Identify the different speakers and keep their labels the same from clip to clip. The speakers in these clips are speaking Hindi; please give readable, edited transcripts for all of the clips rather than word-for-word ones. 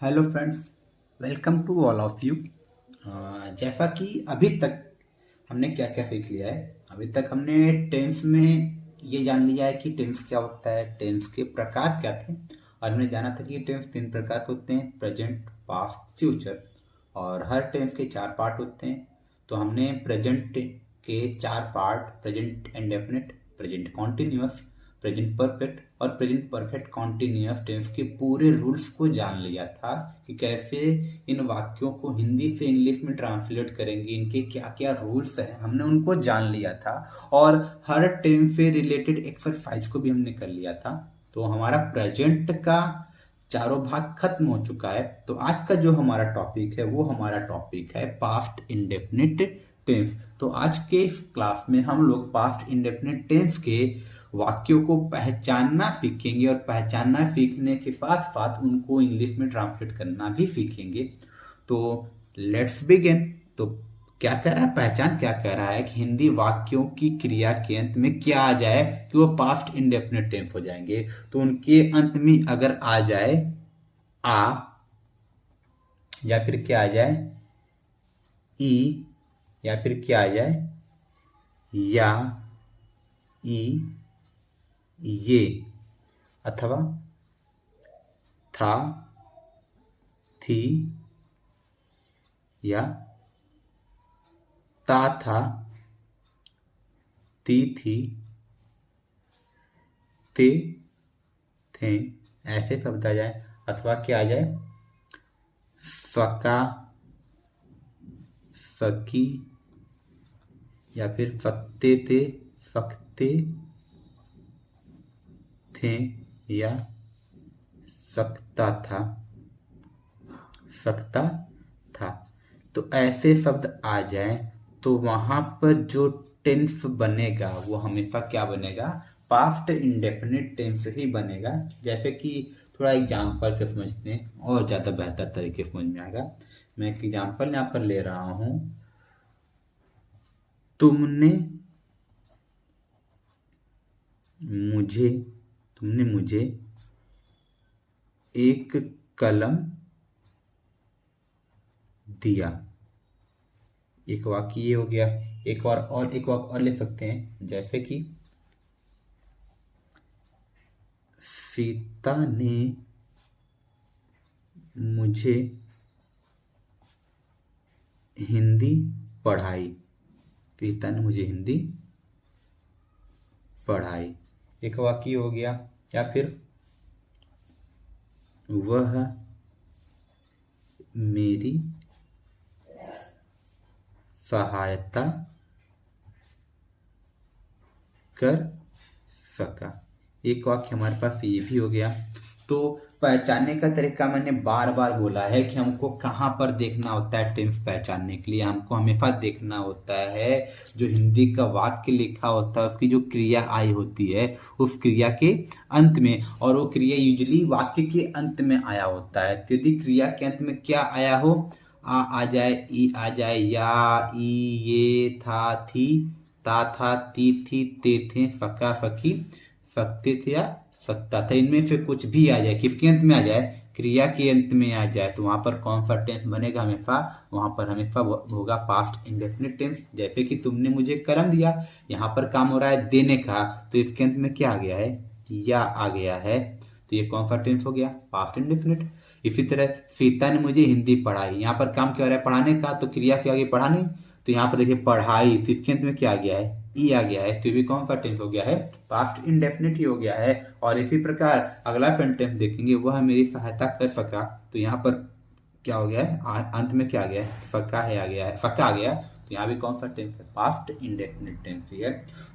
Speaker 1: Hello friends, welcome to all of you. जैसा कि अभी तक हमने क्या क्या सीख लिया है। अभी तक हमने टेंस में ये जान लिया है कि टेंस क्या होता है, टेंस के प्रकार क्या थे। और हमने जाना था कि टेंस तीन प्रकार के होते हैं: प्रेजेंट, पास्ट, फ्यूचर। और हर टेंस के चार पार्ट होते हैं। तो हमने प्रेजेंट के चार part: present indefinite, present continuous, present perfect और प्रेजेंट परफेक्ट कॉन्टिन्यूअस टेंस के पूरे रूल्स को जान लिया था कि कैसे इन वाक्यों को हिंदी से इंग्लिश में ट्रांसलेट करेंगे, इनके क्या क्या रूल्स हैं, हमने उनको जान लिया था। और हर टेंस से रिलेटेड एक्सरसाइज को भी हमने कर लिया था। तो हमारा प्रेजेंट का चारों भाग खत्म हो चुका है। तो आज का जो हमारा टॉपिक है वो हमारा टॉपिक है पास्ट इंडेफिनिट टेंस। तो आज के इस क्लास में हम लोग पास्ट इंडेफिनिट टेंस के वाक्यों को पहचानना सीखेंगे और पहचानना सीखने के साथ साथ उनको इंग्लिश में ट्रांसलेट करना भी सीखेंगे। तो लेट्स बिगिन। तो क्या कह रहा है, पहचान क्या कह रहा है कि हिंदी वाक्यों की क्रिया के अंत में क्या आ जाए कि वो पास्ट इंडेफिनिट टेंस हो जाएंगे। तो उनके अंत में अगर आ जाए आ, या फिर क्या आ जाए ई, या फिर क्या आ जाए या, ई, ये, अथवा था, थी, या ता, था, ती, थी, ते, थे, ऐसे शब्द आ जाए। अथवा क्या आ जाए फका, फकी, या फिर फकते थे, फकते थे, या सकता था, सकता था। तो ऐसे शब्द आ जाए तो वहां पर जो टेंस बनेगा वो हमेशा क्या बनेगा, पास्ट इंडेफिनिट टेंस ही बनेगा। जैसे कि थोड़ा एग्जाम्पल से समझते हैं और ज़्यादा बेहतर तरीके से समझ में आएगा। मैं एक एग्जाम्पल यहाँ पर ले रहा हूँ। तुमने मुझे तुमने मुझे एक कलम दिया। एक वाक्य ये हो गया। एक वाक्य और ले सकते हैं, जैसे कि सीता ने मुझे हिंदी पढ़ाई। सीता ने मुझे हिंदी पढ़ाई, एक वाक्य हो गया। या फिर वह मेरी सहायता कर सका, एक वाक्य हमारे पास ये भी हो गया। तो पहचानने का तरीका मैंने बार बार बोला है कि हमको कहाँ पर देखना होता है टेंस पहचानने के लिए। हमको हमेशा देखना होता है जो हिंदी का वाक्य लिखा होता है उसकी जो क्रिया आई होती है उस क्रिया के अंत में, और वो क्रिया यूजुअली वाक्य के अंत में आया होता है। तो यदि क्रिया के अंत में क्या आया हो, आ जाए, ई आ जाए, या, ई, ये, था, थी, ता, था, ती, थी, ते, थे, फका, फकी, फकते थे या सकता था, इनमें से कुछ भी आ जाए, किसके अंत में आ जाए, क्रिया के अंत में आ जाए, तो वहां पर कौन सा टेंस बनेगा हमेशा, वहां पर हमेशा होगा पास्ट इंडेफिनिट टेंस। जैसे कि तुमने मुझे कलम दिया, यहाँ पर काम हो रहा है देने का, तो इसके अंत में क्या आ गया है, या आ गया है। तो ये कौन सा टेंस हो गया, पास्ट इंडेफिनिट। इसी तरह सीता ने मुझे हिंदी पढ़ाई, यहाँ पर काम क्या हो रहा है, पढ़ाने का, तो क्रिया क्या आ गई, पढ़ाने। तो यहाँ पर देखिए पढ़ाई, तो इसके अंत में क्या आ गया है, ई आ गया है। तो ये भी कौन सा टेंस हो गया है, पास्ट इंडेफिनिट ही हो गया है। और इसी प्रकार अगला सेंटेंस देखेंगे, वह मेरी सहायता कर सका, तो यहाँ पर क्या हो गया है, अंत में क्या आ गया है, फका है आ गया है, फका आ गया। तो यहाँ भी कौन सा टेंस है, पास्ट इंडेफिनिट टेंस ही है।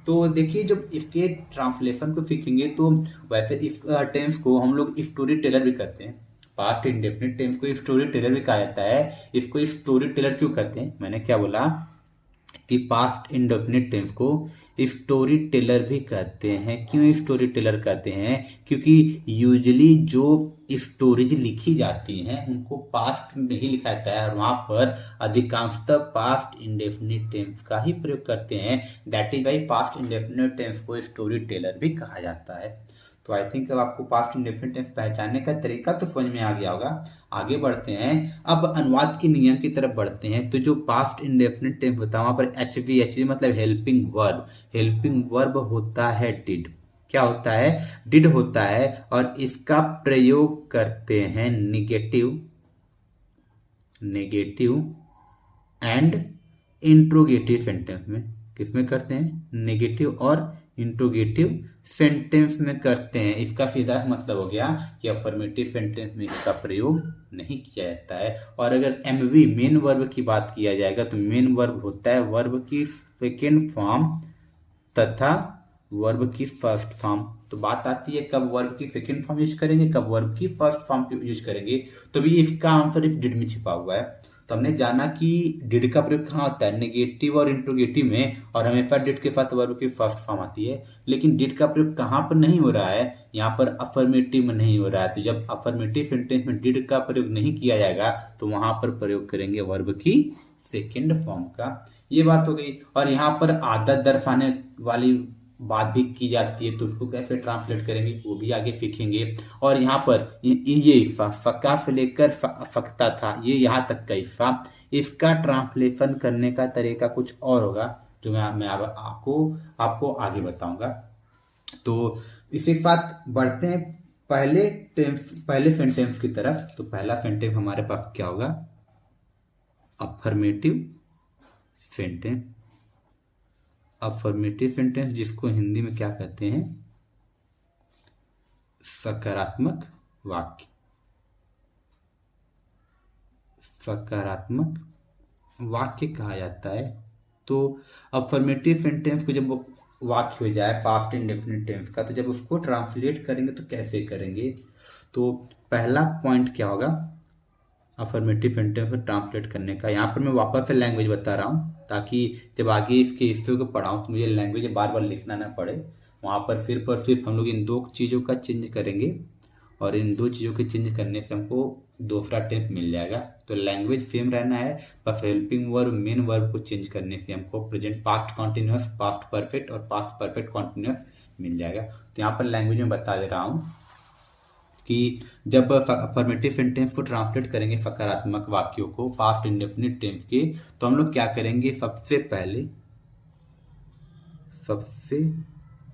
Speaker 1: तो देखिए जब इसके ट्रांसलेशन को सीखेंगे तो वैसे इस टेंस को हम लोग स्टोरी टेलर भी कहते हैं। पास्ट इंडेफिनिट टेंस को स्टोरी टेलर भी कहा जाता है। इसको स्टोरी टेलर क्यों कहते हैं, मैंने क्या बोला कि पास्ट इंडेफिनिट टेंस को स्टोरी टेलर भी कहते हैं। क्यों स्टोरी टेलर कहते हैं, क्योंकि यूजुअली जो स्टोरीज लिखी जाती हैं उनको पास्ट में ही लिखा जाता है और वहां पर अधिकांशतः पास्ट इंडेफिनिट टेंस का ही प्रयोग करते हैं। That is why past indefinite tense को स्टोरी टेलर भी कहा जाता है। तो आई थिंक अब आपको पास्ट इंडेफिनिट टेंस पहचानने का तरीका तो समझ में आ गया होगा। आगे बढ़ते हैं, अब अनुवाद के नियम की तरफ बढ़ते हैं। तो जो पास्ट इंडेफिनिट टेंस होता है वहां पर एच वी मतलब हेल्पिंग वर्ब होता है डिड। क्या होता है? डिड होता है, और इसका प्रयोग करते हैं नेगेटिव एंड इंट्रोगेटिव सेंटेंस में। किसमें करते हैं? नेगेटिव और इंट्रोगेटिव सेंटेंस में करते हैं। इसका सीधा मतलब हो गया कि अफर्मेटिव सेंटेंस में इसका प्रयोग नहीं किया जाता है। और अगर एमवी मेन वर्ब की बात किया जाएगा तो मेन वर्ब होता है वर्ब की सेकेंड फॉर्म तथा वर्ब की फर्स्ट फॉर्म। तो बात आती है कब वर्ब की सेकेंड फॉर्म यूज करेंगे, कब वर्ब की फर्स्ट फॉर्म यूज करेंगे। तो भी इसका आंसर इस डिड में छिपा हुआ है। तो हमने जाना कि डिड का प्रयोग कहाँ होता है? नेगेटिव और इंट्रोगेटिव में, और हमेशा डिड के साथ वर्ब की फर्स्ट फॉर्म आती है। लेकिन डिड का प्रयोग कहाँ पर नहीं हो रहा है? यहाँ पर अफर्मेटिव में नहीं हो रहा है। तो जब अफर्मेटिव सेंटेंस में डिड का प्रयोग नहीं किया जाएगा तो वहां पर प्रयोग करेंगे वर्ब की सेकेंड फॉर्म का। ये बात हो गई। और यहाँ पर आदत दर्शाने वाली बात भी की जाती है, तो उसको कैसे ट्रांसलेट करेंगे वो भी आगे सीखेंगे। और यहाँ पर ये हिस्सा फका से लेकर फकता था, ये यहाँ तक का हिस्सा, इसका ट्रांसलेशन करने का तरीका कुछ और होगा जो मैं आपको आगे बताऊंगा। तो इसी के साथ बढ़ते हैं पहले सेंटेंस की तरफ। तो पहला सेंटेंस हमारे पास क्या होगा? Affirmative sentence. अफर्मेटिव सेंटेंस जिसको हिंदी में क्या कहते हैं? सकारात्मक वाक्य। सकारात्मक वाक्य कहा जाता है। तो अफर्मेटिव सेंटेंस को जब वाक्य हो जाए पास्ट इंडेफिनिट टेंस का, तो जब उसको ट्रांसलेट करेंगे तो कैसे करेंगे? तो पहला पॉइंट क्या होगा अफर्मेटिव सेंटेंस को ट्रांसलेट करने का? यहाँ पर मैं वापस से लैंग्वेज बता रहा हूँ ताकि जब आगे इसके हिस्से को पढ़ाऊँ तो मुझे लैंग्वेज बार बार लिखना ना पड़े। वहाँ पर सिर्फ हम लोग इन दो चीज़ों का चेंज करेंगे, और इन दो चीज़ों के चेंज करने से हमको दूसरा टेंस मिल जाएगा। तो लैंग्वेज सेम रहना है, बस हेल्पिंग वर्ब मेन वर्ब को चेंज करने से हमको present past continuous, past perfect और पास्ट परफेक्ट कॉन्टिन्यूअस मिल जाएगा। तो यहाँ पर लैंग्वेज में बता दे रहा हूँ कि जब अफर्मेटिव सेंटेंस को ट्रांसलेट करेंगे सकारात्मक वाक्यों को पास्ट इंडेफिनिट टेंस के, तो हम लोग क्या करेंगे? सबसे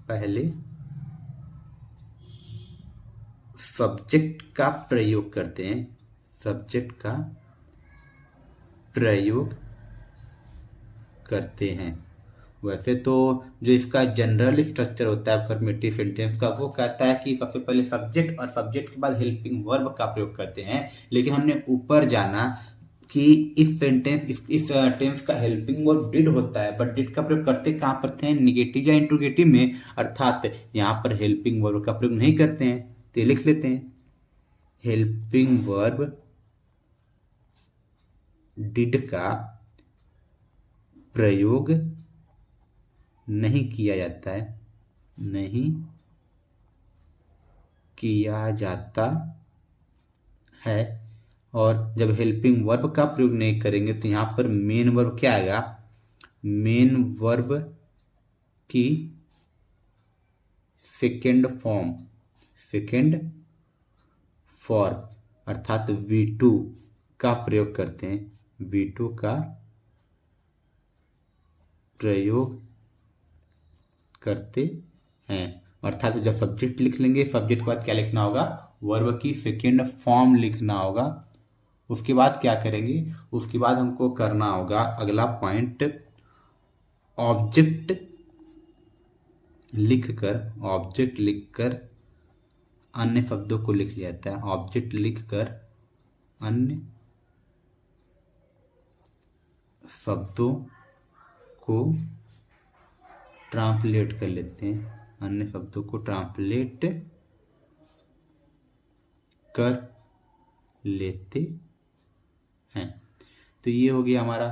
Speaker 1: पहले सब्जेक्ट का प्रयोग करते हैं। सब्जेक्ट का प्रयोग करते हैं। वैसे तो जो इसका जनरल स्ट्रक्चर होता है अफर्मेटिव सेंटेंस का, वो कहता है कि सबसे पहले सब्जेक्ट और सब्जेक्ट के बाद हेल्पिंग वर्ब का प्रयोग करते हैं। लेकिन हमने ऊपर जाना कि इस टेंस का हेल्पिंग वर्ब डिड होता है, बट डिड का प्रयोग करते कहाँ पर थे? निगेटिव या इंट्रोगेटिव में। अर्थात यहाँ पर हेल्पिंग वर्ब का प्रयोग नहीं करते हैं। तो लिख लेते हैं हेल्पिंग वर्ब डिड का प्रयोग नहीं किया जाता है। और जब हेल्पिंग वर्ब का प्रयोग नहीं करेंगे तो यहाँ पर मेन वर्ब क्या आएगा? मेन वर्ब की सेकेंड फॉर्म अर्थात V2 का प्रयोग करते हैं। V2 का प्रयोग करते हैं। अर्थात जब सब्जेक्ट लिख लेंगे, सब्जेक्ट के बाद क्या लिखना होगा? वर्ब की सेकेंड फॉर्म लिखना होगा। उसके बाद क्या करेंगे? उसके बाद हमको करना होगा अगला पॉइंट, ऑब्जेक्ट लिखकर अन्य शब्दों को लिख लिया जाता है। ऑब्जेक्ट लिखकर अन्य शब्दों को ट्रांसलेट कर लेते हैं। अन्य शब्दों को ट्रांसलेट कर लेते हैं। तो ये हो गया हमारा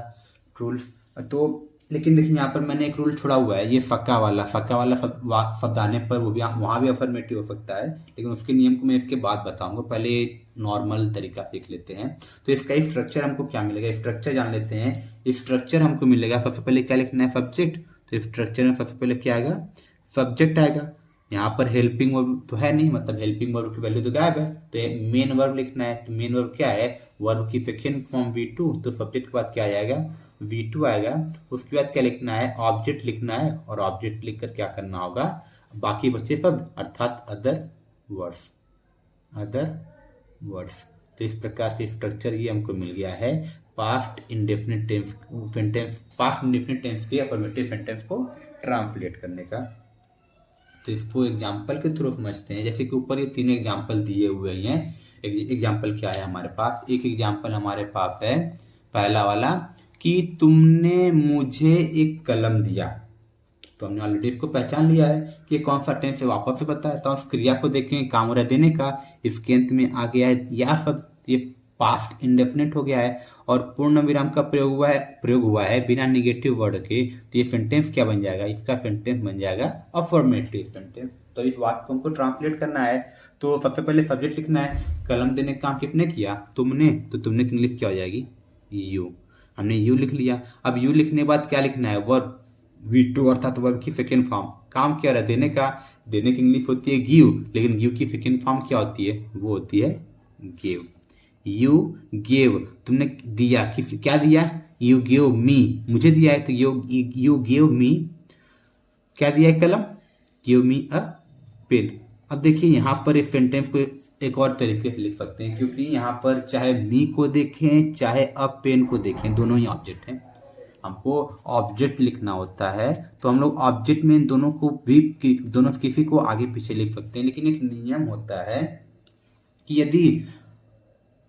Speaker 1: रूल। तो लेकिन देखिए यहाँ पर मैंने एक रूल छोड़ा हुआ है, ये फक्का वाला शब्द आने पर वो भी वहाँ भी अफर्मेटिव हो सकता है, लेकिन उसके नियम को मैं इसके बाद बताऊंगा। पहले नॉर्मल तरीका सीख लेते हैं। तो इसका स्ट्रक्चर हमको क्या मिलेगा? स्ट्रक्चर जान लेते हैं। स्ट्रक्चर हमको मिलेगा, सबसे पहले क्या लिखना है? सब्जेक्ट। तो स्ट्रक्चर में सबसे पहले क्या आएगा? सब्जेक्ट आएगा। यहाँ पर हेल्पिंग वर्ब तो है नहीं, मतलब हेल्पिंग वर्ब की वैल्यू तो गायब है। तो मेन वर्ब लिखना है, तो मेन वर्ब क्या है, वर्ब की सेकंड फॉर्म V2, तो सब्जेक्ट के बाद क्या आ जाएगा, V2 आएगा। उसके बाद क्या लिखना है, ऑब्जेक्ट लिखना है, और ऑब्जेक्ट लिखकर क्या करना होगा, बाकी बचे शब्द अर्थात अदर वर्ड्स, अदर वर्ड्स। तो इस प्रकार से स्ट्रक्चर ये हमको मिल गया है past indefinite tense, past indefinite tense के अफर्मेटिव सेंटेंस को ट्रांसलेट करने का। तो इसको एग्जाम्पल के थ्रू समझते हैं। जैसे कि ऊपर ये तीन एग्जाम्पल दिए हुए हैं। एग्जाम्पल क्या है हमारे पास, एक एग्जाम्पल हमारे पास है पहला वाला कि तुमने मुझे एक कलम दिया। तो हमने ऑलरेडी इसको पहचान लिया है कि कौन सा टेंस है, वापस से बताता हूँ। उस क्रिया को देखें, काम रह देने का, इसके अंत में आ गया है या सब, ये पास्ट इंडेफिनिट हो गया है और पूर्ण विराम का प्रयोग हुआ है बिना निगेटिव वर्ड के। तो ये सेंटेंस क्या बन जाएगा, इसका सेंटेंस बन जाएगा अफर्मेटिव सेंटेंस। तो इस वाक्य को हमको ट्रांसलेट करना है। तो सबसे पहले सब्जेक्ट लिखना है, कलम देने का काम किसने किया, तुमने। तो तुमने की इंग्लिश क्या हो जाएगी, यू। हमने यू लिख लिया। अब यू लिखने के बाद क्या लिखना है, वर्ब V2 अर्थात वर्ब की सेकेंड फॉर्म। काम क्या रहा, देने का, देने की इंग्लिश होती है गिव, लेकिन गिव की सेकेंड फॉर्म क्या होती है, वो होती है गिव। यू गिव, तुमने दिया, किस क्या दिया, यू गिव मी, मुझे दिया है, तो यू गिव मी क्या दिया है, कलम, गिव मी अ पेन। अब देखिए यहाँ पर इस सेंटेंस को एक और तरीके से लिख सकते हैं, क्योंकि यहाँ पर चाहे मी को देखें चाहे अ पेन को देखें, दोनों ही ऑब्जेक्ट हैं। हमको ऑब्जेक्ट लिखना होता है तो हम लोग ऑब्जेक्ट में दोनों को भी, दोनों किसी को आगे पीछे लिख सकते हैं। लेकिन एक नियम होता है कि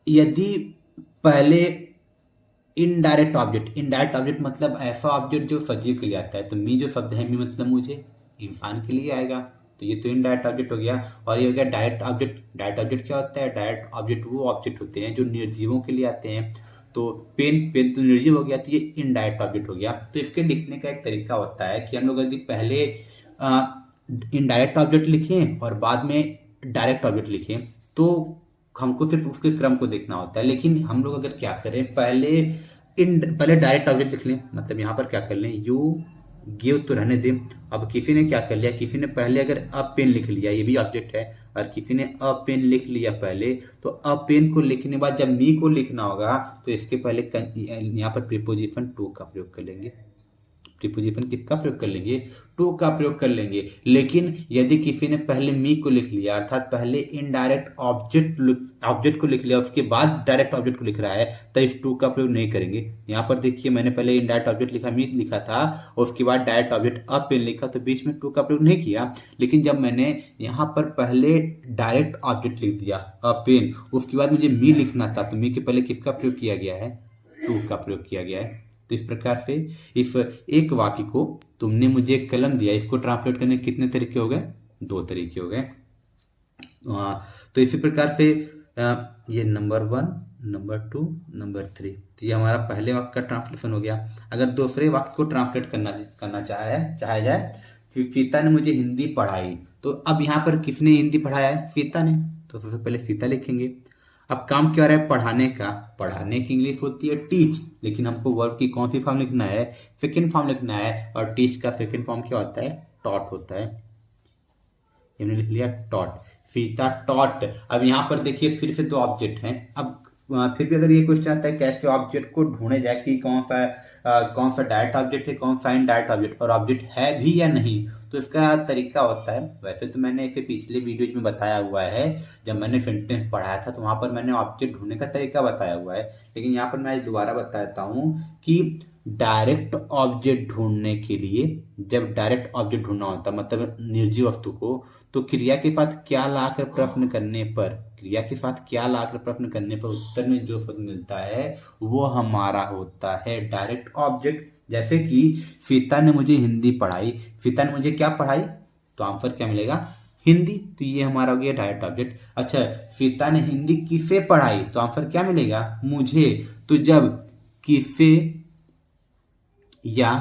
Speaker 1: यदि पहले इनडायरेक्ट ऑब्जेक्ट मतलब ऐसा ऑब्जेक्ट जो सजीव के लिए आता है। तो मी जो शब्द है, मी मतलब मुझे, इंसान के लिए आएगा, तो ये तो इनडायरेक्ट ऑब्जेक्ट हो गया। और ये हो गया डायरेक्ट ऑब्जेक्ट। डायरेक्ट ऑब्जेक्ट क्या होता है, डायरेक्ट ऑब्जेक्ट वो ऑब्जेक्ट होते हैं जो निर्जीवों के लिए आते हैं। तो पेन तो निर्जीव हो गया, तो ये इनडायरेक्ट ऑब्जेक्ट हो गया। तो इसके लिखने का एक तरीका होता है कि हम लोग यदि पहले इनडायरेक्ट ऑब्जेक्ट लिखें और बाद में डायरेक्ट ऑब्जेक्ट लिखें, तो हमको सिर्फ उसके क्रम को देखना होता है। लेकिन हम लोग अगर क्या करें, पहले डायरेक्ट ऑब्जेक्ट लिख लें, मतलब यहाँ पर क्या कर लें, यू गिव तो रहने दें। अब किसी ने क्या कर लिया, किसी ने पहले अगर अ पेन लिख लिया, ये भी ऑब्जेक्ट है, और किसी ने अ पेन लिख लिया पहले, तो अ पेन को लिखने के बाद जब मी को लिखना होगा तो इसके पहले यहाँ पर प्रीपोजिशन टू का प्रयोग कर लेंगे। प्रीपोजिशन किसका प्रयोग कर लेंगे, टू का प्रयोग कर लेंगे। लेकिन यदि किसी ने पहले मी को लिख लिया, अर्थात पहले इनडायरेक्ट ऑब्जेक्ट को लिख लिया, उसके बाद डायरेक्ट ऑब्जेक्ट को लिख रहा है, तो इस टू का प्रयोग नहीं करेंगे। यहाँ पर देखिए, मैंने पहले इनडायरेक्ट ऑब्जेक्ट लिखा, मी लिखा था, और उसके बाद डायरेक्ट ऑब्जेक्ट अ पेन लिखा, तो बीच में टू का प्रयोग नहीं किया। लेकिन जब मैंने यहाँ पर पहले डायरेक्ट ऑब्जेक्ट लिख दिया अ पेन, उसके बाद मुझे मी लिखना था, तो मी के पहले किसका प्रयोग किया गया है, टू का प्रयोग किया गया है। तो इस प्रकार से इस एक वाक्य को, तुमने मुझे एक कलम दिया, इसको ट्रांसलेट करने के कितने तरीके हो गए, दो तरीके हो गए। तो इसी प्रकार से ये नंबर 1, नंबर 2, नंबर 3, तो ये हमारा पहले वाक्य का ट्रांसलेशन हो गया। अगर दूसरे वाक्य को ट्रांसलेट करना चाहा जाए, सीता ने मुझे हिंदी पढ़ाई, तो अब यहाँ पर किसने हिंदी पढ़ाया है, सीता ने, तो सबसे पहले सीता लिखेंगे। अब काम क्या रहा है, पढ़ाने का, पढ़ाने की इंग्लिश होती है टीच, लेकिन हमको वर्ब की कौन सी फॉर्म लिखना है, सेकंड फॉर्म लिखना है, और टीच का सेकंड फॉर्म क्या होता है, टॉट होता है। हमने लिख लिया टॉट, सीता टॉट। अब यहाँ पर देखिए फिर से दो ऑब्जेक्ट हैं। अब फिर भी अगर ये क्वेश्चन आता है कैसे ऑब्जेक्ट को ढूंढे जाए कि कौन सा डायरेक्ट ऑब्जेक्ट है, कौन सा इनडायरेक्ट ऑब्जेक्ट, और ऑब्जेक्ट है भी या नहीं, तो इसका तरीका होता है, वैसे तो मैंने इसे पिछले वीडियोज में बताया हुआ है, जब मैंने सेंटेंस पढ़ाया था तो वहां पर मैंने ऑब्जेक्ट ढूंढने का तरीका बताया हुआ है। लेकिन यहाँ पर मैं आज दोबारा बताता हूँ कि डायरेक्ट ऑब्जेक्ट ढूंढने के लिए, जब डायरेक्ट ऑब्जेक्ट ढूंढना होता है मतलब निर्जीव वस्तु को, तो क्रिया के साथ क्या लाकर प्रश्न करने पर, उत्तर में जो पद मिलता है वो हमारा होता है डायरेक्ट ऑब्जेक्ट। जैसे कि सीता ने मुझे हिंदी पढ़ाई, सीता ने मुझे क्या पढ़ाई, तो आंसर क्या मिलेगा, हिंदी, तो ये हमारा हो गया डायरेक्ट ऑब्जेक्ट। अच्छा, सीता ने हिंदी किसे पढ़ाई, तो आंसर क्या मिलेगा, मुझे। तो जब किसे या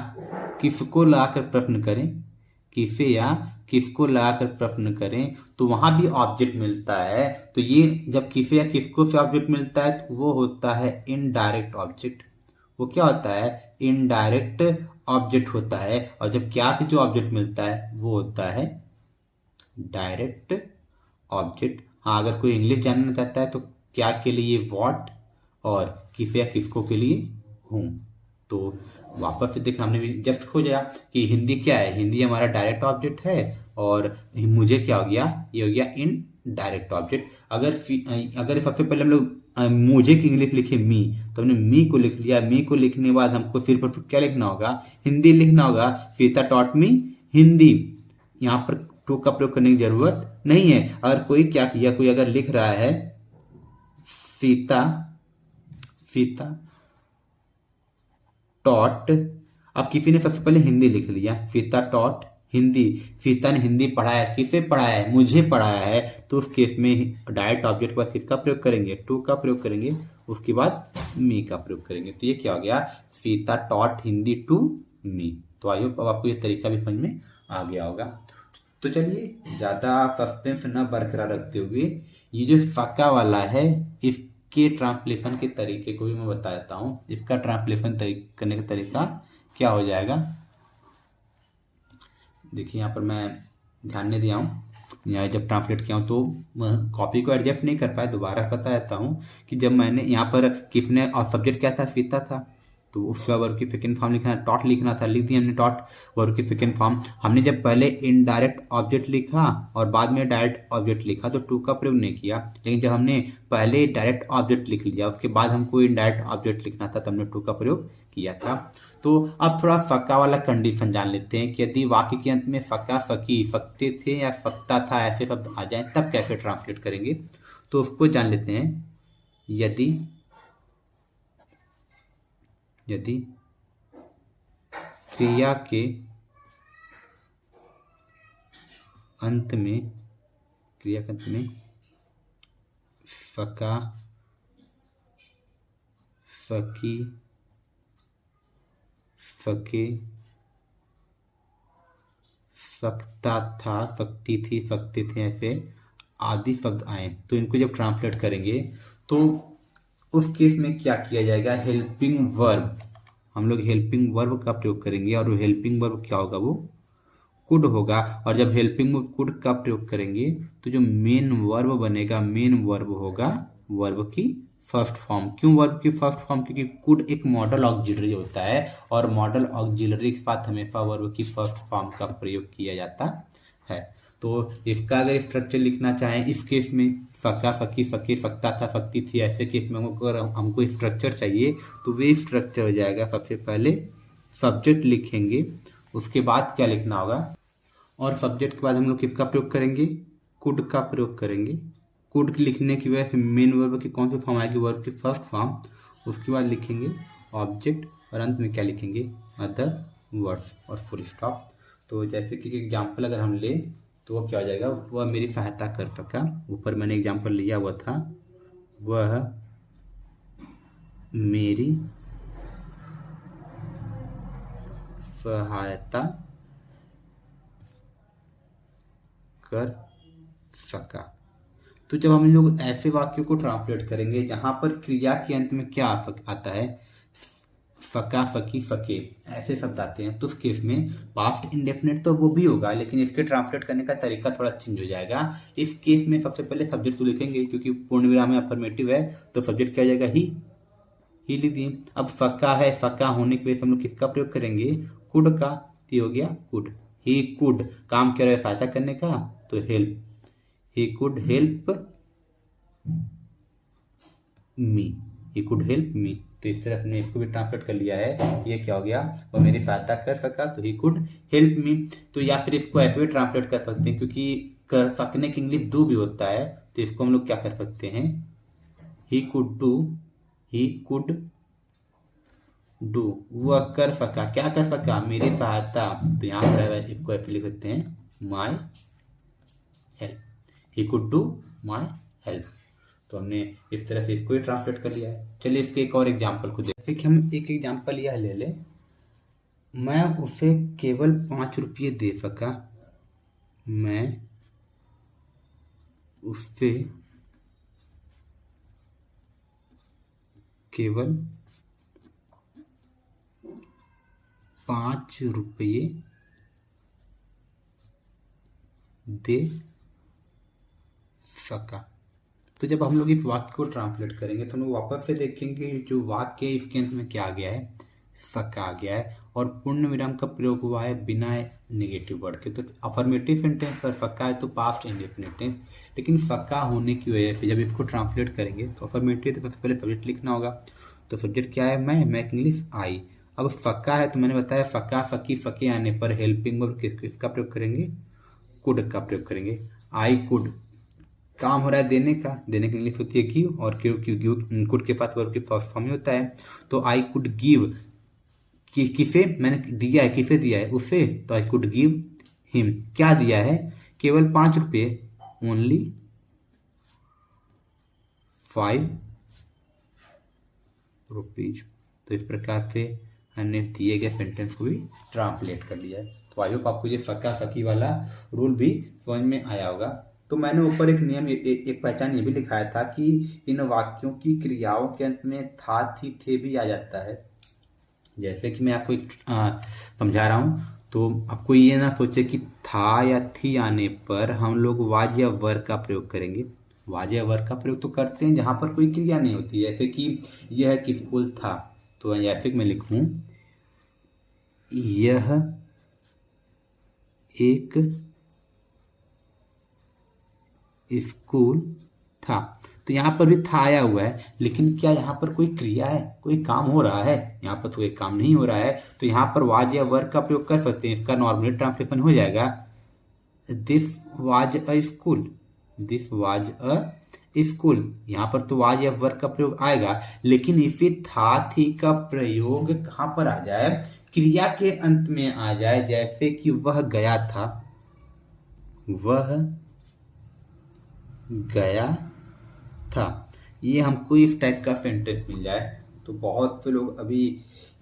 Speaker 1: किसको लाकर प्रश्न करें, किसे या किसको लाकर प्रश्न करें, तो वहां भी ऑब्जेक्ट मिलता है। तो ये जब किसे या किसको से ऑब्जेक्ट मिलता है तो वो होता है इनडायरेक्ट ऑब्जेक्ट। वो क्या होता है, इनडायरेक्ट ऑब्जेक्ट होता है। और जब क्या से जो ऑब्जेक्ट मिलता है वो होता है डायरेक्ट ऑब्जेक्ट। हाँ, अगर कोई इंग्लिश जानना चाहता है तो क्या के लिए व्हाट और किस या किसको के लिए हूँ। तो वापस से देखना, हमने भी जस्ट खोजा कि हिंदी क्या है। हिंदी हमारा डायरेक्ट ऑब्जेक्ट है और मुझे क्या हो गया, ये हो गया इन डायरेक्ट ऑब्जेक्ट। अगर सबसे पहले हम लोग मुझे की इंग्लिश लिखे मी, तो हमने मी को लिख लिया। मी को लिखने के बाद हमको फिर क्या लिखना होगा, हिंदी लिखना होगा। Sita taught me Hindi. यहाँ पर टू का प्रयोग करने की जरूरत नहीं है। अगर कोई क्या किया, कोई अगर लिख रहा है सीता सीता टॉट, अब किसी ने सबसे पहले हिंदी लिख लिया, सीता टॉट हिंदी। सीता ने हिंदी पढ़ाया, किसे पढ़ाया है, मुझे पढ़ाया है। तो उस केस में डायरेक्ट ऑब्जेक्ट के बाद किसका प्रयोग करेंगे, टू का प्रयोग करेंगे, उसके बाद मी का प्रयोग करेंगे। तो ये क्या हो गया, Sita taught Hindi to me. तो आई होप अब आपको ये तरीका भी समझ में आ गया होगा। तो चलिए ज़्यादा सस्पेंस न बरकरार रखते हुए ये जो फका वाला है इसके ट्रांसलेशन के तरीके को भी मैं बता देता हूँ। इसका ट्रांसलेशन करने का तरीका क्या हो जाएगा, देखिए यहाँ पर मैं ध्यान नहीं दिया हूँ। यहाँ जब ट्रांसलेट किया हूँ तो कॉपी को एडजस्ट नहीं कर पाया, दोबारा बता देता हूँ कि जब मैंने यहाँ पर किसने और सब्जेक्ट क्या था, सीता था, तो उसके बाद वर्ब की सेकेंड फॉर्म लिखना, टॉट लिखना था, लिख दिया हमने टॉट। वर्ब की सेकेंड फॉर्म हमने जब पहले इनडायरेक्ट ऑब्जेक्ट लिखा और बाद में डायरेक्ट ऑब्जेक्ट लिखा तो टू का प्रयोग नहीं किया। लेकिन जब हमने पहले डायरेक्ट ऑब्जेक्ट लिख लिया उसके बाद हमको इनडायरेक्ट ऑब्जेक्ट लिखना था तो हमने टू का प्रयोग किया था। तो अब थोड़ा फक्का वाला कंडीशन जान लेते हैं कि यदि वाक्य के अंत में फक्का, फकी, फकते थे या फकता था ऐसे शब्द आ जाए तब कैसे ट्रांसलेट करेंगे, तो उसको जान लेते हैं। यदि क्रिया के अंत में फका, फकी, फके, फकता था, फकती थी, फकते थे ऐसे आदि शब्द आए तो इनको जब ट्रांसलेट करेंगे तो उस केस में क्या किया जाएगा, हेल्पिंग वर्ब, हम लोग हेल्पिंग वर्ब का प्रयोग करेंगे। और वो हेल्पिंग वर्ब क्या होगा, वो कुड होगा। और जब हेल्पिंग वर्ब कुड का प्रयोग करेंगे तो जो मेन वर्ब बनेगा, मेन वर्ब होगा वर्ब की फर्स्ट फॉर्म। क्यों वर्ब की फर्स्ट फॉर्म, क्योंकि कुड एक मॉडल ऑक्सिलरी होता है और मॉडल ऑक्सिलरी के साथ हमेशा वर्ब की फर्स्ट फॉर्म का प्रयोग किया जाता है। तो इसका अगर स्ट्रक्चर लिखना चाहें इस केस में, फका, फकी, फके, फकता था, फकती थी, ऐसे केस में अगर हमको स्ट्रक्चर चाहिए तो वे स्ट्रक्चर हो जाएगा। सबसे पहले सब्जेक्ट लिखेंगे, उसके बाद क्या लिखना होगा, और सब्जेक्ट के बाद हम लोग किसका प्रयोग करेंगे, कुड का प्रयोग करेंगे। कुड लिखने की वजह से मेन वर्ब की कौन सी फॉर्म आएगी, वर्ब की फर्स्ट फॉर्म। उसके बाद लिखेंगे ऑब्जेक्ट और अंत में क्या लिखेंगे, अदर वर्ड्स और फुल स्टॉप। तो जैसे कि एग्जाम्पल अगर हम ले तो वो क्या हो जाएगा, वह मेरी सहायता कर सका। ऊपर मैंने एग्जाम्पल लिया हुआ था, वह मेरी सहायता कर सका। तो जब हम लोग ऐसे वाक्यों को ट्रांसलेट करेंगे जहां पर क्रिया के अंत में क्या आता है, फका, फकी, फके ऐसे शब्द आते हैं, तो उस केस में पास्ट इंडेफिनिट तो वो भी होगा लेकिन इसके ट्रांसलेट करने का तरीका थोड़ा चेंज हो जाएगा। इस केस में सबसे पहले सब्जेक्ट तो लिखेंगे, क्योंकि पूर्ण विराम में अफर्मेटिव है तो सब्जेक्ट क्या हो जाएगा, ही लिख दिए। अब फका है, फका होने की वजह से हम लोग किसका प्रयोग करेंगे, कुड का। तो हो गया कुड, ही कुड, काम कर रहे हैं सहायता करने का तो help, he could help me, he could help me. तो इस तरह हमने इसको भी ट्रांसलेट कर लिया है, ये क्या हो गया, वो मेरी सहायता कर सका तो ही कुड हेल्प मी। तो या फिर इसको ऐसे भी ट्रांसलेट कर सकते हैं, क्योंकि कर सकने की इंग्लिश डू भी होता है, तो इसको हम लोग क्या कर सकते हैं, he could do, he could do, वह कर सका, क्या कर सका, मेरी सहायता। तो यहाँ पर इसको ऐसे लिख सकते हैं, my help, he could do my help. तो हमने इस तरह से इसको ही ट्रांसलेट कर लिया है। चलिए इसके एक और एग्जाम्पल को देखते हैं कि हम एक एग्जाम्पल यह ले लें, मैं उसे केवल 5 रुपये दे सका, मैं उससे केवल 5 रुपये दे सका। तो जब हम लोग इस वाक्य को ट्रांसलेट करेंगे तो हम लोग वापस से देखेंगे जो वाक्य है इसके अंत में क्या आ गया है, सका आ गया है, और पूर्ण विराम का प्रयोग हुआ है बिना नेगेटिव वर्ड के। तो अफर्मेटिव सेंटेंस पर फक्का है तो पास्ट इंडेफिनिट टेंस, लेकिन फक्का होने की वजह से जब इसको ट्रांसलेट करेंगे तो अफर्मेटिव तो सबसे पहले सब्जेक्ट लिखना होगा। तो सब्जेक्ट क्या है, मैं इंग्लिश आई। अब फक्का है तो मैंने बताया फक्का फकी फके आने पर हेल्पिंग वर्ब किसका प्रयोग करेंगे, कुड का प्रयोग करेंगे। आई कुड, काम हो रहा है देने का, देने की इंग्लिश होती है गिव, और गिव कुड के पास वर्ब के फर्स्ट फॉर्म में होता है। तो आई कुड गिव, किसे मैंने दिया है, किसे दिया है, उसे, तो आई कुड गिव हिम। क्या दिया है, केवल 5 रुपये, ओनली 5 रुपीज। तो इस प्रकार से हमने दिए गए सेंटेंस को भी ट्रांसलेट कर लिया है। तो आई होप आपको ये फक्का फकी वाला रूल भी समझ में आया होगा। तो मैंने ऊपर एक नियम एक पहचान ये भी लिखाया था कि इन वाक्यों की क्रियाओं के अंत में था थी थे भी आ जाता है। जैसे कि मैं आपको एक समझा रहा हूँ, तो आपको ये ना सोचे कि था या थी आने पर हम लोग वाज या वर का प्रयोग करेंगे। वाज या वर का प्रयोग तो करते हैं जहाँ पर कोई क्रिया नहीं होती, जैसे कि यह किसकुल था, तो जैसे कि मैं लिखूं यह एक स्कूल था, तो यहाँ पर भी था आया हुआ है, लेकिन क्या यहाँ पर कोई क्रिया है, कोई काम हो रहा है, यहाँ पर तो कोई काम नहीं हो रहा है। तो यहाँ पर वाज या वर्ब का प्रयोग कर सकते हैं। इसका नॉर्मली ट्रांसलेशन हो जाएगा this was a school, this was a school. यहाँ पर तो वाज या वर्ब का प्रयोग आएगा, लेकिन इसे था थी का प्रयोग कहाँ पर आ जाए, क्रिया के अंत में आ जाए। जैसे कि वह गया था, वह गया था, ये हमको इस टाइप का सेंटेंस मिल जाए तो बहुत से लोग अभी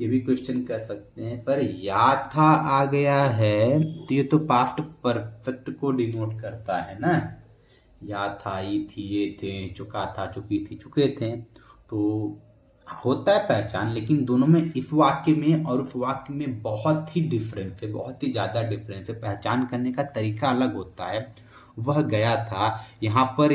Speaker 1: ये भी क्वेश्चन कर सकते हैं, पर या था आ गया है तो ये तो पास्ट परफेक्ट को डिनोट करता है ना। या था, ई थी, ये थे, चुका था, चुकी थी, चुके थे, तो होता है पहचान, लेकिन दोनों में इस वाक्य में और उस वाक्य में बहुत ही डिफरेंस है, बहुत ही ज्यादा डिफरेंस है। पहचान करने का तरीका अलग होता है। वह गया था, यहाँ पर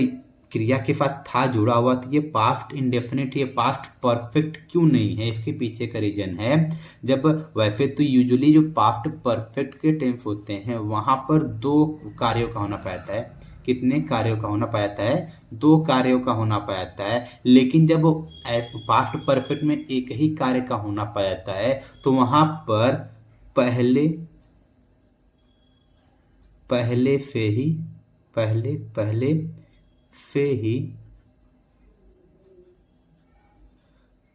Speaker 1: क्रिया के साथ था जुड़ा हुआ था, ये पास्ट इंडेफिनिट, ये पास्ट परफेक्ट क्यों नहीं है, इसके पीछे का रीजन है। जब वैसे तो यूजुअली जो पास्ट परफेक्ट के टेंस होते हैं वहां पर 2 कार्यों का होना पाता है। कितने कार्यों का होना पाता है, 2 कार्यों का होना पाता है। लेकिन जब पास्ट परफेक्ट में एक ही कार्य का होना पाता है तो वहां पर पहले पहले से ही पहले से ही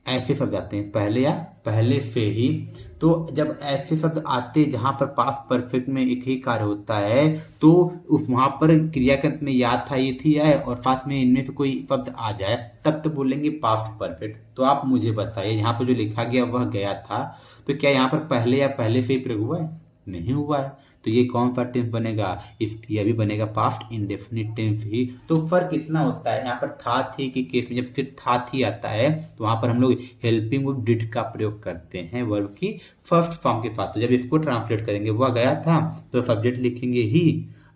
Speaker 1: ऐसे शब्द आते हैं, पहले या पहले से ही। तो जब ऐसे शब्द आते जहां पर पास्ट परफेक्ट में एक ही कार्य होता है तो उस वहां पर क्रिया के अंत में या था, ये थी आए और साथ में इनमें से कोई शब्द आ जाए तब तो बोलेंगे पास्ट परफेक्ट। तो आप मुझे बताइए यहाँ पर जो लिखा गया वह गया था, तो क्या यहाँ पर पहले या पहले से ही प्रयोग हुआ है, नहीं हुआ है। तो ये कौन सा टेंस बनेगा, ये भी बनेगा पास्ट इंडेफिनिट टेंस ही। तो फर्क कितना होता है, यहाँ पर था थी के केस में जब सिर्फ था थी आता है तो वहां पर हम लोग हेल्पिंग वर्ब डिड का प्रयोग करते हैं वर्ब की फर्स्ट फॉर्म के साथ। तो जब इसको ट्रांसलेट करेंगे वह गया था तो सब्जेक्ट लिखेंगे ही।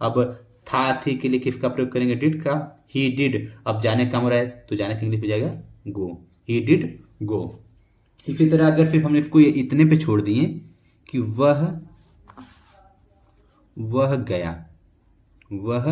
Speaker 1: अब था थी के लिए किसका प्रयोग करेंगे, डिड का, ही डिड। अब जाने का हो रहा है तो जाने का इंग्लिश हो जाएगा गो, ही डिड गो। इसी तरह अगर फिर हमने इसको इतने पे छोड़ दिए कि वह गया, वह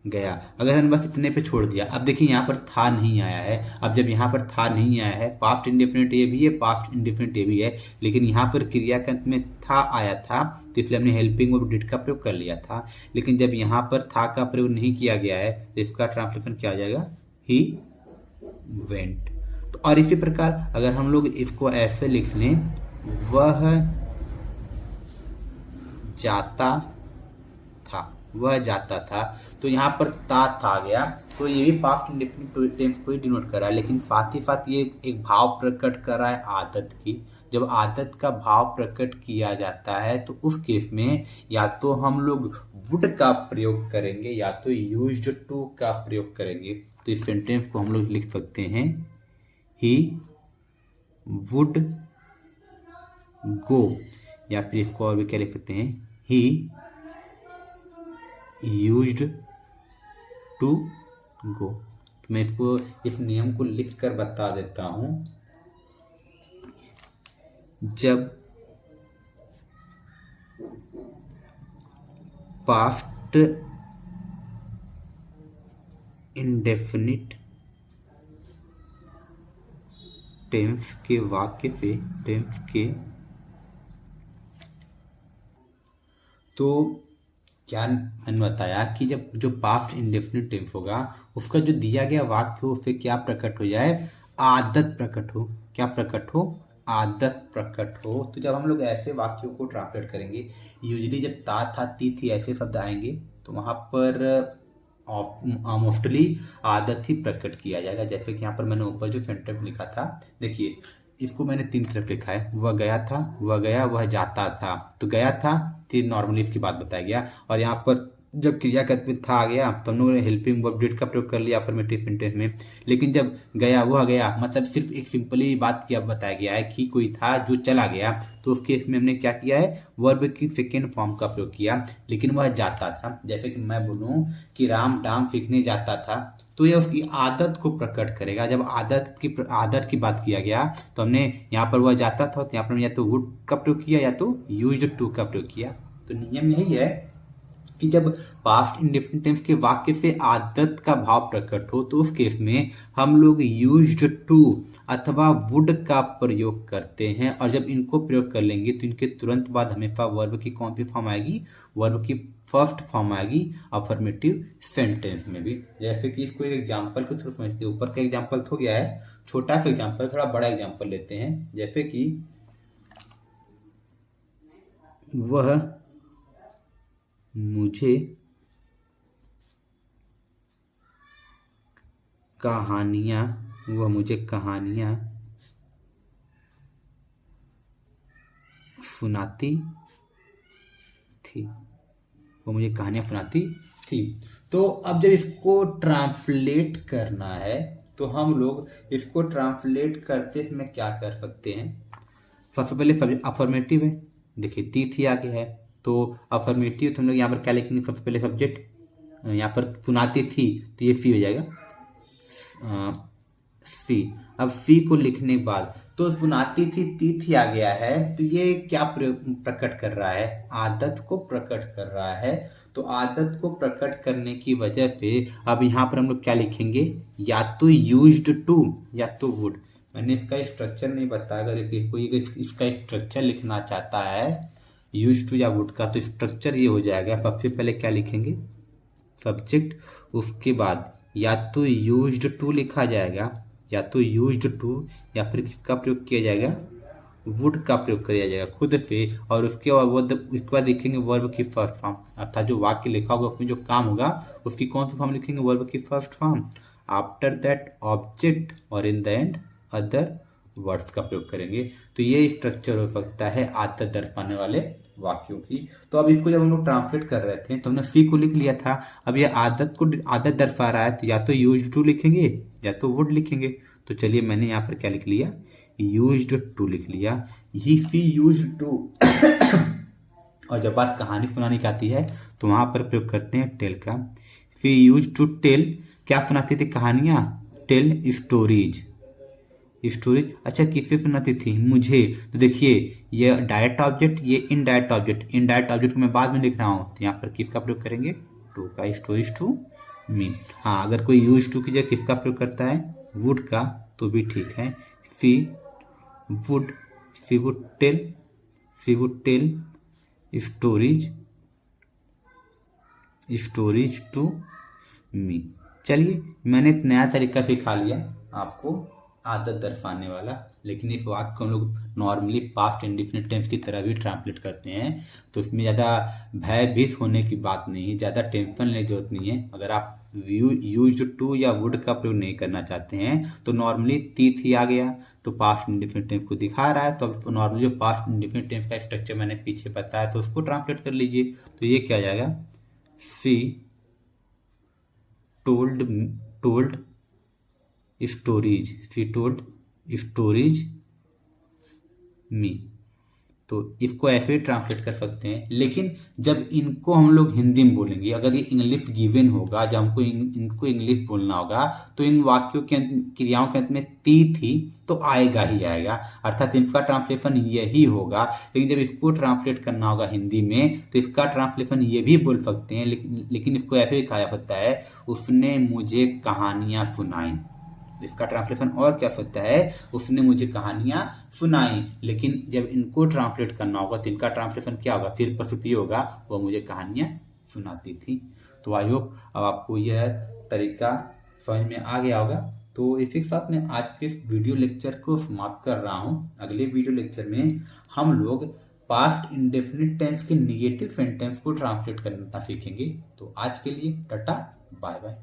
Speaker 1: गया, अगर हमने बस इतने पे छोड़ दिया। अब देखिए यहाँ पर था नहीं आया है, अब जब यहाँ पर था नहीं आया है, पास्ट इंडेफिनिट ये भी है, पास्ट इंडेफिनिट ये भी है, लेकिन यहाँ पर क्रिया के अंत में था आया था तो इसलिए हमने हेल्पिंग वर्ब डिड का प्रयोग कर लिया था। लेकिन जब यहाँ पर था का प्रयोग नहीं किया गया है तो इसका ट्रांसलेशन क्या हो जाएगा, ही वेंट। तो और इसी प्रकार अगर हम लोग इसको ऐसे लिख लें, वह जाता था, वह जाता था, तो यहाँ पर था आ गया तो ये भी पास्ट इंडेफिनिट टेंस को ही डिनोट कर रहा है। लेकिन साथ ही साथ ये एक भाव प्रकट कर रहा है आदत की। जब आदत का भाव प्रकट किया जाता है तो उस केस में या तो हम लोग वुड का प्रयोग करेंगे या तो यूज्ड टू का प्रयोग करेंगे। तो इस सेंटेंस को हम लोग लिख सकते हैं, ही वुड गो, या फिर इसको और भी क्या लिख सकते हैं, ही यूज्ड टू गो। तो मैं इसको इस नियम को लिख कर बता देता हूं। जब पास्ट इंडेफिनिट टेंस के वाक्य पे टेंस के तो क्या मैंने बताया कि जब जो पास्ट इंडेफिनिट टेंस होगा उसका जो दिया गया वाक्य हो उस पे क्या प्रकट हो जाए, आदत प्रकट हो। क्या प्रकट हो, आदत प्रकट हो। तो जब हम लोग ऐसे वाक्यों को ट्रांसलेट करेंगे, यूजली जब ता था ती थी ऐसे शब्द आएंगे तो वहां पर मोस्टली आदत ही प्रकट किया जाएगा। जैसे कि यहाँ पर मैंने ऊपर जो सेंटेंस लिखा था, देखिए इसको मैंने 3 तरफ लिखा है। वह गया था, वह गया, वह जाता था। तो गया था, तीन नॉर्मली इसकी बात बताया गया। और यहाँ पर जब क्रिया का था आ गया तो हम लोगों ने हेल्पिंग वर्ब डिड का प्रयोग कर लिया अफर्मेटिव सेंटेंस में। लेकिन जब गया, वह गया, मतलब सिर्फ एक सिंपली बात किया बताया गया है कि कोई था जो चला गया, तो उस केस में हमने क्या किया है, वर्ब की सेकेंड फॉर्म का प्रयोग किया। लेकिन वह जाता था, जैसे कि मैं बोलूं कि राम डाम सीखने जाता था, तो यह उसकी आदत को प्रकट करेगा। जब आदत की बात किया गया तो हमने यहाँ पर वह जाता था, तो यहाँ पर या तो वुड का प्रयोग किया या तो यूज्ड टू का प्रयोग किया। तो नियम यही है कि जब पास्ट इंडेफिनिट टेंस के वाक्य से आदत का भाव प्रकट हो तो उस केस में हम लोग यूज्ड टू अथवा वुड का प्रयोग करते हैं। और जब इनको प्रयोग कर लेंगे तो इनके तुरंत बाद हमेशा वर्ब की कौन सी फॉर्म आएगी, वर्ब की फर्स्ट फॉर्म आएगी अफर्मेटिव सेंटेंस में भी। जैसे कि इसको एक एग्जांपल के थ्रू समझते हैं। ऊपर का एग्जांपल हो गया है, छोटा सा एग्जांपल, थोड़ा बड़ा एग्जांपल लेते हैं। जैसे कि वह मुझे कहानियां सुनाती थी। वो मुझे कहानियां सुनाती थी। तो अब जब इसको ट्रांसलेट करना है तो हम लोग इसको ट्रांसलेट करते समय क्या कर सकते हैं। सबसे पहले अफर्मेटिव है, देखिए ती थी आगे है, तो अफर्मेटिव तो हम लोग यहाँ पर क्या लिखेंगे, सबसे पहले सब्जेक्ट, यहाँ पर सुनाती थी तो ये सी हो जाएगा, सी। अब सी को लिखने के बाद तो सुनाती थी, ती थी आ गया है, तो ये क्या प्रकट कर रहा है, आदत को प्रकट कर रहा है। तो आदत को प्रकट करने की वजह से अब यहाँ पर हम लोग क्या लिखेंगे, या तो यूज्ड टू या तो वुड। मैंने इसका स्ट्रक्चर नहीं बताया, अगर कोई इसका स्ट्रक्चर लिखना चाहता है यूज टू या वुड का, तो स्ट्रक्चर ये हो जाएगा। सबसे पहले क्या लिखेंगे, सब्जेक्ट, उसके बाद या तो यूज्ड टू लिखा जाएगा, या तो यूज्ड टू, या फिर किसका प्रयोग किया जाएगा, वुड का प्रयोग किया जाएगा खुद से। और उसके बाद लिखेंगे वर्ब की फर्स्ट फॉर्म, अर्थात जो वाक्य लिखा होगा उसमें जो काम होगा उसकी कौन सी फॉर्म लिखेंगे, वर्ब की first form. After that object और in the end other words का प्रयोग करेंगे। तो ये स्ट्रक्चर हो सकता है आदत दर्शाने वाले वाक्यों की। तो अब इसको जब हम लोग ट्रांसलेट कर रहे थे तो हमने सी को लिख लिया था। अब ये आदत दर्शा रहा है, तो या तो यूज्ड टू लिखेंगे या तो वुड लिखेंगे। तो चलिए मैंने यहाँ पर क्या लिख लिया, यूज्ड टू लिख लिया, ही सी यूज्ड टू। और जब बात कहानी सुनाने की आती है तो वहां पर प्रयोग करते हैं टेल का। सी यूज्ड टू टेल, क्या सुनाती थी, कहानियां, टेल स्टोरीज। स्टोरेज, अच्छा किससे सुनाती थी, मुझे। तो देखिए ये डायरेक्ट ऑब्जेक्ट, ये इनडायरेक्ट ऑब्जेक्ट, इनडायरेक्ट ऑब्जेक्ट को मैं बाद में लिख रहा हूँ, तो यहाँ पर किसका प्रयोग करेंगे, टू का, स्टोरीज टू मी। हाँ, अगर कोई यूज टू की जगह किसका प्रयोग करता है, वुड का, तो भी ठीक है। She would tell stories to me. चलिए मैंने एक नया तरीका सिखा लिया आपको आदत दर्शाने वाला। लेकिन इस वाक्य को हम लोग नॉर्मली पास्ट इंडेफिनिट टेंस की तरह भी ट्रांसलेट करते हैं, तो इसमें ज़्यादा भयभीत होने की बात नहीं है, ज़्यादा टेंशन लेने की जरूरत नहीं है। अगर आप यूज्ड टू या वुड का प्रयोग नहीं करना चाहते हैं तो नॉर्मली ती थी आ गया तो पास्ट इंडेफिनिट टेंस को दिखा रहा है, तो अब नॉर्मली जो पास्ट इंडेफिनिट टेंस का स्ट्रक्चर मैंने पीछे बताया तो उसको ट्रांसलेट कर लीजिए। तो ये क्या आ जाएगा, सी टोल्ड स्टोरीज मी। तो इफ को ऐसे भी ट्रांसलेट कर सकते हैं। लेकिन जब इनको हम लोग हिंदी में बोलेंगे, अगर ये इंग्लिश गिवन होगा, जब हमको इनको इंग्लिश बोलना होगा, तो इन वाक्यों के क्रियाओं के अंत में ती थी तो आएगा ही आएगा, अर्थात इसका ट्रांसलेशन यही होगा। लेकिन जब इसको ट्रांसलेट करना होगा हिंदी में, तो इसका ट्रांसलेशन ये भी बोल सकते हैं, लेकिन इसको ऐसे भी कहा जा सकता है, उसने मुझे कहानियां सुनाई। इसका ट्रांसलेशन और क्या सकता है, उसने मुझे कहानियां सुनाई। लेकिन जब इनको ट्रांसलेट करना होगा तो इनका ट्रांसलेशन क्या होगा, फिर प्रस्तुति होगा, वो मुझे कहानियां सुनाती थी। तो आई होप अब आपको यह तरीका समझ में आ गया होगा। तो इसी के साथ मैं आज के वीडियो लेक्चर को समाप्त कर रहा हूँ। अगले वीडियो लेक्चर में हम लोग पास्ट इंडेफिनिट टेंस के नेगेटिव सेंटेंस को ट्रांसलेट करना सीखेंगे। तो आज के लिए टाटा बाय बाय।